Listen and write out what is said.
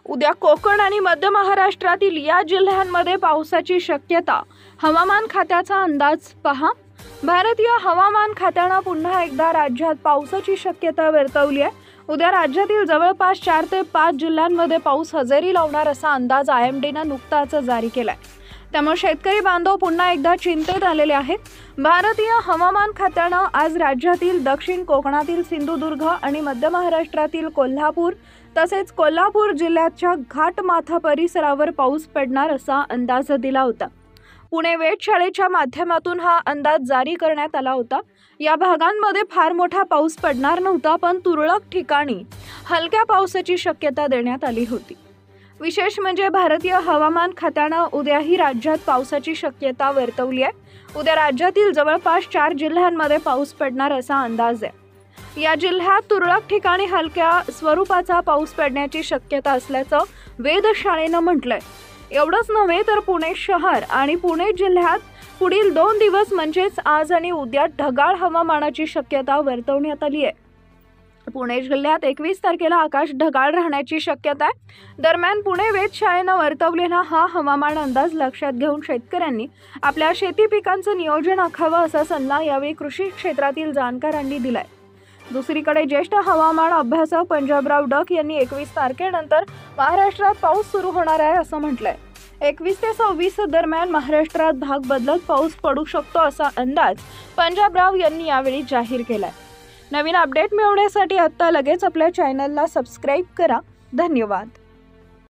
उद्या कोकण आणि मध्य महाराष्ट्रातील या जिल्ह्यांमध्ये पावसाची शक्यता। हवामान खात्याचा अंदाज पहा। भारतीय हवामान खात्याने पुन्हा एकदा राज्यात पावसाची शक्यता वर्तवली आहे। उद्या राज्यातील जवळपास 4 ते 5 जिल्ह्यांमध्ये पाऊस हजेरी लावणार असा अंदाज IMDने नुकताच जारी केलाय। त्यामुळे शेतकरी बांधव पुन्हा एकदा चिंतेत आलेले आहेत। भारतीय हवामान खात्याने आज राज्यातील दक्षिण कोकणातील सिंधुदुर्ग आणि मध्य महाराष्ट्रातील कोल्हापूर तसेच कोल्हापूर जिल्ह्याच्या घाटमाथा परिसरावर पाऊस पडणार असा अंदाज दिला होता। पुणे वेधशाळेच्या माध्यमातून हा अंदाज जारी करण्यात आला होता। या भागांमध्ये फार मोठा पाऊस पडणार नव्हता, पण तुरळक ठिकाणी हलक्या पावसाची शक्यता देण्यात आली होती। विशेष म्हणजे भारतीय हवामान खात्याने उद्याही राज्यात पावसाची शक्यता वर्तवली आहे। उद्या राज्यातील जवळपास 4 जिल्ह्यांमध्ये पाऊस पडणार असा अंदाज आहे। या जिल्ह्यात तुरळक ठिकाणी हलक्या स्वरूपाचा पाऊस पडण्याची शक्यता असल्याचं वेधशाळेनं म्हटलंय। एवढंच नव्हे तर पुणे शहर आणि पुणे जिल्ह्यात पुढील 2 दिवस म्हणजेच आज आणि उद्या ढगाळ हवामानाची शक्यता वर्तवण्यात आली आहे। पुणे जिल्ह्यात 21 तारखेला आकाश ढगाळ राहण्याची शक्यता आहे। दरम्यान पुणे वेधशाळेनं वर्तवलेला हा हवामान अंदाज लक्षात घेऊन शेतकऱ्यांनी आपल्या शेती पिकांचं नियोजन आखावं असा सल्ला यावेळी कृषी क्षेत्रातील जाणकारांनी दिलाय। दुसरीकडे ज्येष्ठ हवामान अभ्यासक पंजाबराव डक यांनी 21 तारखेनंतर महाराष्ट्रात पाऊस सुरू होणार आहे असं म्हटलंय। 21 ते 26 दरम्यान महाराष्ट्रात भाग बदलत पाऊस पडू शकतो असा अंदाज पंजाबराव यांनी यावेळी जाहीर केलाय। नवीन अपडेट मिळवण्यासाठी आता लगेच आपल्या चॅनलला सबस्क्राइब करा। धन्यवाद।